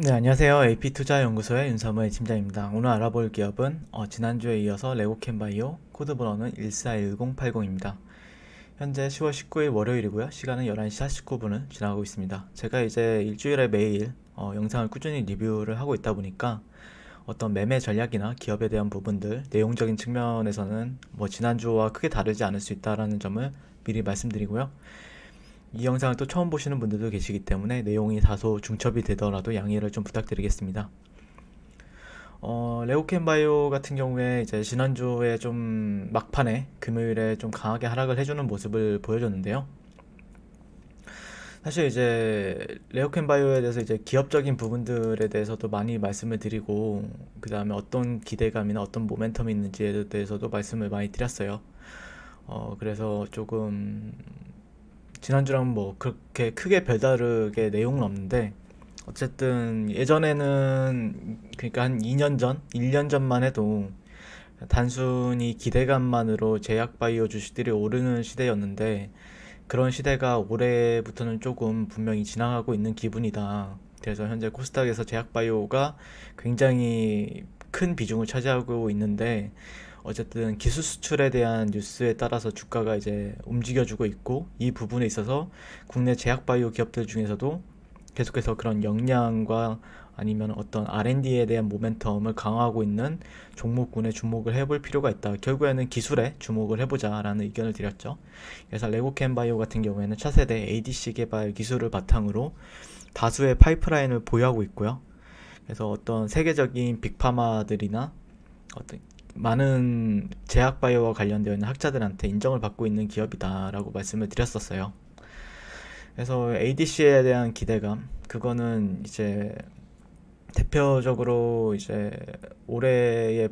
네, 안녕하세요. AP투자연구소의 윤사무의 팀장입니다. 오늘 알아볼 기업은 지난주에 이어서 레고캔바이오, 코드번호는 141080입니다. 현재 10월 19일 월요일이고요. 시간은 11시 49분을 지나고 있습니다. 제가 이제 일주일에 매일 영상을 꾸준히 리뷰를 하고 있다 보니까 어떤 매매 전략이나 기업에 대한 부분들, 내용적인 측면에서는 지난주와 크게 다르지 않을 수 있다는 점을 미리 말씀드리고요. 이 영상을 또 처음 보시는 분들도 계시기 때문에 내용이 다소 중첩이 되더라도 양해를 좀 부탁드리겠습니다. 레오캔바이오 같은 경우에 이제 지난주에 좀 막판에 금요일에 좀 강하게 하락을 해주는 모습을 보여줬는데요. 사실 이제 레오캔바이오에 대해서 이제 기업적인 부분들에 대해서도 많이 말씀을 드리고, 그 다음에 어떤 기대감이나 어떤 모멘텀이 있는지에 대해서도 말씀을 많이 드렸어요. 그래서 조금 지난주랑 뭐 그렇게 크게 별다르게 내용은 없는데, 어쨌든 예전에는 그러니까 한 2년 전, 1년 전만 해도 단순히 기대감만으로 제약 바이오 주식들이 오르는 시대였는데, 그런 시대가 올해부터는 조금 분명히 지나가고 있는 기분이다. 그래서 현재 코스닥에서 제약 바이오가 굉장히 큰 비중을 차지하고 있는데, 어쨌든 기술 수출에 대한 뉴스에 따라서 주가가 이제 움직여주고 있고, 이 부분에 있어서 국내 제약 바이오 기업들 중에서도 계속해서 그런 역량과 아니면 어떤 R&D에 대한 모멘텀을 강화하고 있는 종목군에 주목을 해볼 필요가 있다. 결국에는 기술에 주목을 해보자라는 의견을 드렸죠. 그래서 레고캔바이오 같은 경우에는 차세대 ADC 개발 기술을 바탕으로 다수의 파이프라인을 보유하고 있고요. 그래서 어떤 세계적인 빅파마들이나 어떤 많은 제약바이오와 관련되어 있는 학자들한테 인정을 받고 있는 기업이다라고 말씀을 드렸었어요. 그래서 ADC에 대한 기대감, 그거는 이제 대표적으로 이제 올해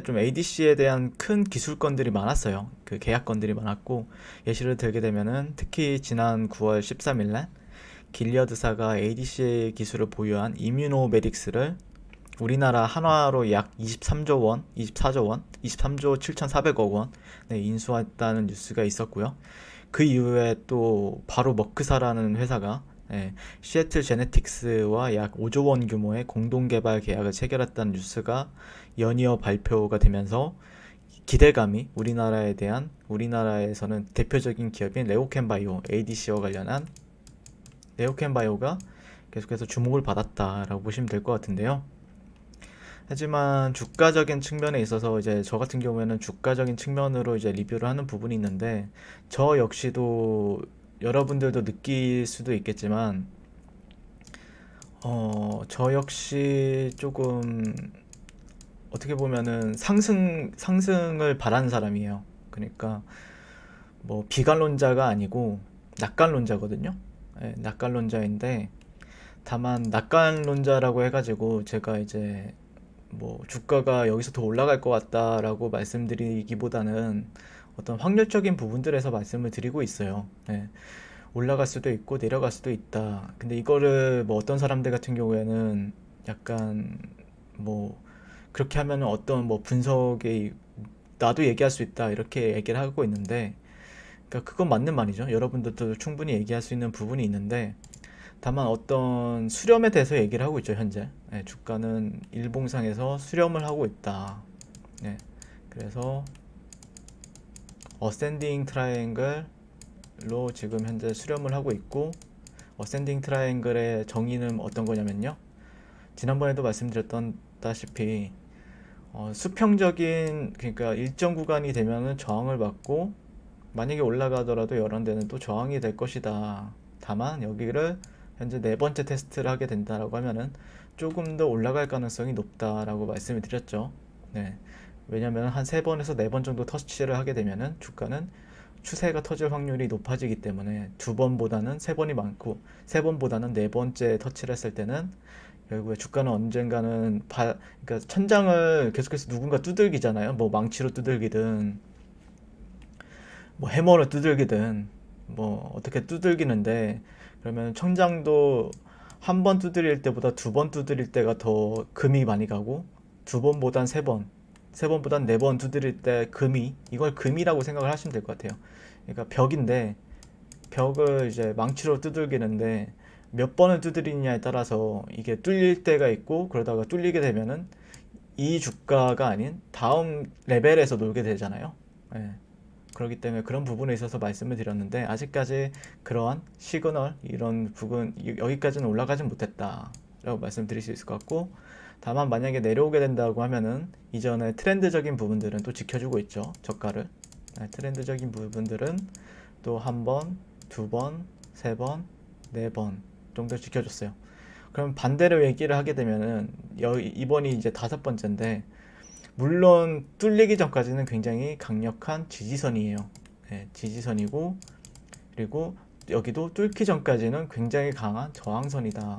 좀 ADC에 대한 큰 기술건들이 많았어요. 그 계약건들이 많았고, 예시를 들게 되면은 특히 지난 9월 13일날 길리어드사가 ADC 기술을 보유한 이뮤노메딕스를 우리나라 한화로 약 23조 원, 24조 원, 23조 7,400억 원 인수했다는 뉴스가 있었고요. 그 이후에 또 바로 머크사라는 회사가 시애틀 제네틱스와 약 5조 원 규모의 공동 개발 계약을 체결했다는 뉴스가 연이어 발표가 되면서 기대감이 우리나라에서는 대표적인 기업인 레오캔바이오 ADC와 관련한 레오캔바이오가 계속해서 주목을 받았다라고 보시면 될 것 같은데요. 하지만 주가적인 측면에 있어서 이제 저 같은 경우에는 주가적인 측면으로 이제 리뷰를 하는 부분이 있는데, 저 역시도 여러분들도 느낄 수도 있겠지만 저 역시 조금 어떻게 보면은 상승을 바라는 사람이에요. 그러니까 뭐 비관론자가 아니고 낙관론자거든요. 낙관론자인데, 다만 낙관론자라고 해가지고 제가 이제 뭐 주가가 여기서 더 올라갈 것 같다라고 말씀드리기보다는 어떤 확률적인 부분들에서 말씀을 드리고 있어요. 올라갈 수도 있고 내려갈 수도 있다. 근데 이거를 뭐 어떤 사람들 같은 경우에는 약간 뭐 그렇게 하면 어떤 뭐 분석에 나도 얘기할 수 있다 이렇게 얘기를 하고 있는데, 그러니까 그건 맞는 말이죠. 여러분들도 충분히 얘기할 수 있는 부분이 있는데, 다만 어떤 수렴에 대해서 얘기를 하고 있죠. 현재 주가는 일봉상에서 수렴을 하고 있다. 그래서 어센딩 트라이앵글로 지금 현재 수렴을 하고 있고, 어센딩 트라이앵글의 정의는 어떤 거냐면요, 지난번에도 말씀드렸다시피 수평적인, 그러니까 일정 구간이 되면은 저항을 받고 만약에 올라가더라도 이런 데는 또 저항이 될 것이다. 다만 여기를 현재 네 번째 테스트를 하게 된다라고 하면은 조금 더 올라갈 가능성이 높다라고 말씀을 드렸죠. 왜냐면 한 세 번에서 네 번 정도 터치를 하게 되면은 주가는 추세가 터질 확률이 높아지기 때문에 두 번보다는 세 번이 많고, 세 번보다는 네 번째 터치를 했을 때는 결국에 주가는 언젠가는 그러니까 천장을 계속해서 누군가 두들기잖아요. 뭐 망치로 두들기든 뭐 해머로 두들기든 뭐 어떻게 두들기는데, 그러면 천장도 한 번 두드릴 때보다 두 번 두드릴 때가 더 금이 많이 가고, 두 번보단 세 번, 세 번보단 네 번 두드릴 때 이걸 금이라고 생각을 하시면 될 것 같아요. 그러니까 벽인데 벽을 이제 망치로 두들기는데 몇 번을 두드리냐에 따라서 이게 뚫릴 때가 있고, 그러다가 뚫리게 되면은 이 주가가 아닌 다음 레벨에서 놀게 되잖아요. 예. 그렇기 때문에 그런 부분에 있어서 말씀을 드렸는데, 아직까지 그러한 시그널 이런 부분 여기까지는 올라가진 못했다 라고 말씀드릴 수 있을 것 같고, 다만 만약에 내려오게 된다고 하면은 이전에 트렌드적인 부분들은 또 지켜주고 있죠, 저가를. 트렌드적인 부분들은 또 한 번, 두 번, 세 번, 네 번 정도 지켜줬어요. 그럼 반대로 얘기를 하게 되면은 이번이 이제 다섯 번째인데, 물론 뚫리기 전까지는 굉장히 강력한 지지선이에요. 네, 지지선이고, 그리고 여기도 뚫기 전까지는 굉장히 강한 저항선이다.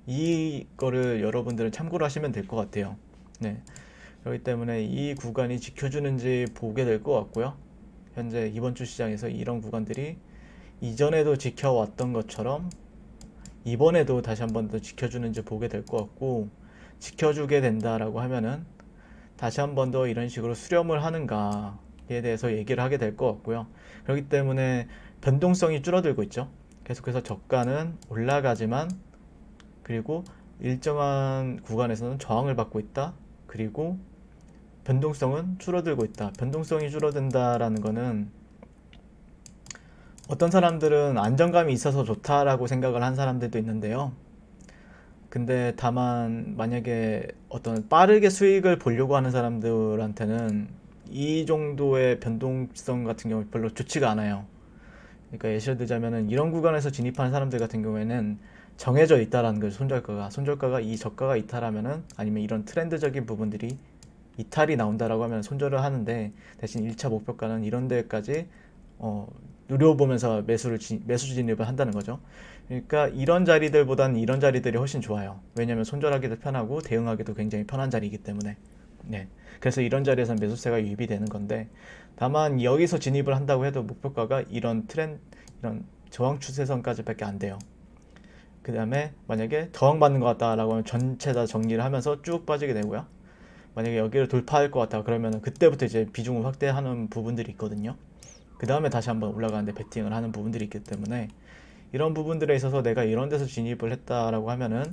이거를 여러분들은 참고로 하시면 될 것 같아요. 네, 그렇기 때문에 이 구간이 지켜주는지 보게 될 것 같고요. 현재 이번 주 시장에서 이런 구간들이 이전에도 지켜왔던 것처럼 이번에도 다시 한 번 더 지켜주는지 보게 될 것 같고, 지켜주게 된다라고 하면은 다시 한 번 더 이런 식으로 수렴을 하는가에 대해서 얘기를 하게 될 것 같고요. 그렇기 때문에 변동성이 줄어들고 있죠. 계속해서 저가는 올라가지만, 그리고 일정한 구간에서는 저항을 받고 있다. 그리고 변동성은 줄어들고 있다. 변동성이 줄어든다라는 거는 어떤 사람들은 안정감이 있어서 좋다라고 생각을 한 사람들도 있는데요. 근데 다만 만약에 어떤 빠르게 수익을 보려고 하는 사람들한테는 이 정도의 변동성 같은 경우 별로 좋지가 않아요. 그러니까 예시를 들자면은 이런 구간에서 진입하는 사람들 같은 경우에는 정해져 있다라는 거죠. 손절가가 이 저가가 이탈하면은, 아니면 이런 트렌드적인 부분들이 이탈이 나온다라고 하면 손절을 하는데, 대신 1차 목표가는 이런 데까지 누려보면서 매수 진입을 한다는 거죠. 그러니까 이런 자리들보다는 이런 자리들이 훨씬 좋아요. 왜냐면 손절하기도 편하고 대응하기도 굉장히 편한 자리이기 때문에. 네. 그래서 이런 자리에서는 매수세가 유입이 되는 건데, 다만 여기서 진입을 한다고 해도 목표가가 이런 이런 저항 추세선까지밖에 안 돼요. 그 다음에 만약에 저항받는 것 같다라고 하면 전체 다 정리를 하면서 쭉 빠지게 되고요. 만약에 여기를 돌파할 것 같다 그러면 그때부터 이제 비중을 확대하는 부분들이 있거든요. 그 다음에 다시 한번 올라가는데 베팅을 하는 부분들이 있기 때문에, 이런 부분들에 있어서 내가 이런 데서 진입을 했다라고 하면은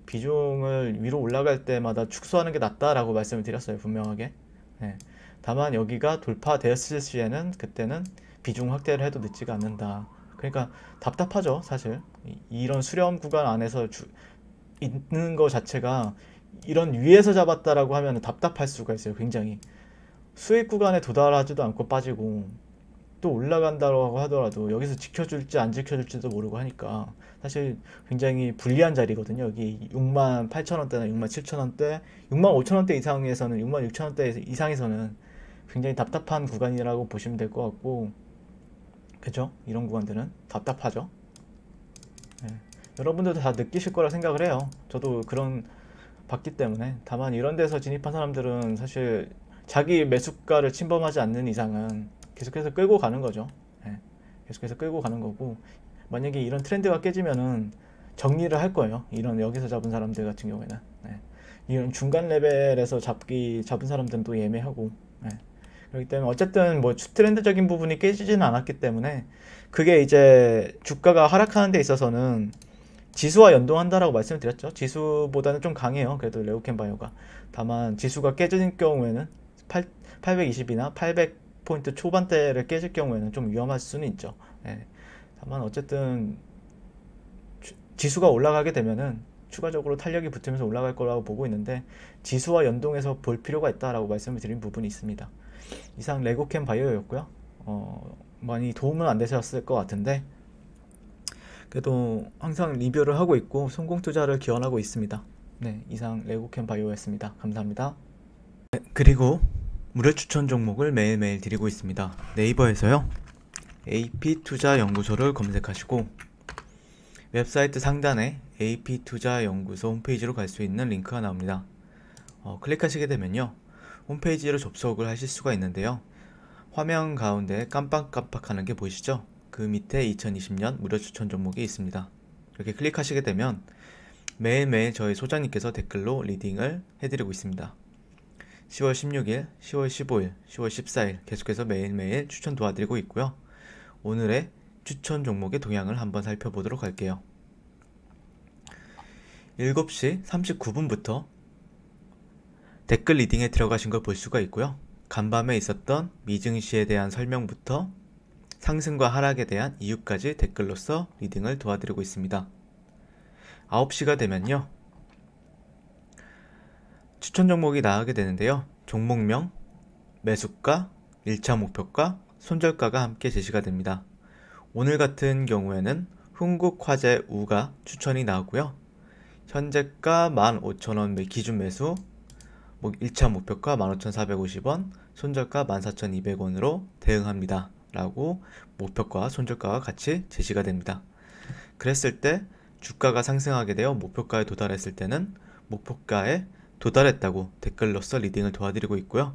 비중을 위로 올라갈 때마다 축소하는 게 낫다라고 말씀을 드렸어요, 분명하게. 네. 다만 여기가 돌파되었을 시에는 그때는 비중 확대를 해도 늦지가 않는다. 그러니까 답답하죠, 사실. 이런 수렴 구간 안에서 있는 거 자체가, 이런 위에서 잡았다라고 하면 답답할 수가 있어요, 굉장히. 수익 구간에 도달하지도 않고 빠지고, 또 올라간다고 하더라도 여기서 지켜줄지 안 지켜줄지도 모르고 하니까 사실 굉장히 불리한 자리거든요. 여기 68,000원대나 67,000원대, 65,000원대 이상에서는, 66,000원대 이상에서는 굉장히 답답한 구간이라고 보시면 될 것 같고, 그죠? 이런 구간들은 답답하죠. 네. 여러분들도 다 느끼실 거라 생각을 해요. 저도 그런 봤기 때문에. 다만 이런 데서 진입한 사람들은 사실 자기 매수가를 침범하지 않는 이상은 계속해서 끌고 가는 거죠. 예, 계속해서 끌고 가는 거고, 만약에 이런 트렌드가 깨지면은 정리를 할 거예요. 이런 여기서 잡은 사람들 같은 경우에는. 예, 이런 중간 레벨에서 잡은 사람들은 또 예매하고. 예, 그렇기 때문에 어쨌든 뭐 트렌드적인 부분이 깨지지는 않았기 때문에, 그게 이제 주가가 하락하는 데 있어서는 지수와 연동한다라고 말씀을 드렸죠. 지수보다는 좀 강해요, 그래도 레오캔바이오가. 다만 지수가 깨지는 경우에는 820이나 800포인트 초반대를 깨질 경우에는 좀 위험할 수는 있죠. 예. 다만 어쨌든 지수가 올라가게 되면은 추가적으로 탄력이 붙으면서 올라갈 거라고 보고 있는데, 지수와 연동해서 볼 필요가 있다라고 말씀을 드린 부분이 있습니다. 이상 레고캔바이오였고요. 많이 도움은 안 되셨을 것 같은데, 그래도 항상 리뷰를 하고 있고 성공 투자를 기원하고 있습니다. 네, 이상 레고캔바이오였습니다. 감사합니다. 네, 그리고 무료 추천 종목을 매일매일 드리고 있습니다. 네이버에서요, AP투자연구소를 검색하시고 웹사이트 상단에 AP투자연구소 홈페이지로 갈 수 있는 링크가 나옵니다. 클릭하시게 되면요, 홈페이지로 접속을 하실 수가 있는데요, 화면 가운데 깜빡깜빡하는 게 보이시죠? 그 밑에 2020년 무료 추천 종목이 있습니다. 이렇게 클릭하시게 되면 매일매일 저희 소장님께서 댓글로 리딩을 해드리고 있습니다. 10월 16일, 10월 15일, 10월 14일 계속해서 매일매일 추천 도와드리고 있고요. 오늘의 추천 종목의 동향을 한번 살펴보도록 할게요. 7시 39분부터 댓글 리딩에 들어가신 걸 볼 수가 있고요. 간밤에 있었던 미증시에 대한 설명부터 상승과 하락에 대한 이유까지 댓글로서 리딩을 도와드리고 있습니다. 9시가 되면요, 추천 종목이 나가게 되는데요. 종목명, 매수가, 1차 목표가, 손절가가 함께 제시가 됩니다. 오늘 같은 경우에는 흥국화재우가 추천이 나오고요. 현재가 15,000원 기준 매수, 1차 목표가 15,450원, 손절가 14,200원으로 대응합니다 라고 목표가 손절가가 같이 제시가 됩니다. 그랬을 때 주가가 상승하게 되어 목표가에 도달했을 때는 목표가에 도달했다고 댓글로서 리딩을 도와드리고 있고요.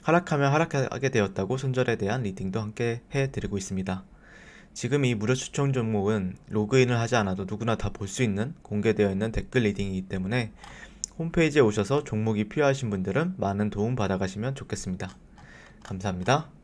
하락하면 하락하게 되었다고 손절에 대한 리딩도 함께 해드리고 있습니다. 지금 이 무료 추천 종목은 로그인을 하지 않아도 누구나 다 볼 수 있는 공개되어 있는 댓글 리딩이기 때문에 홈페이지에 오셔서 종목이 필요하신 분들은 많은 도움 받아가시면 좋겠습니다. 감사합니다.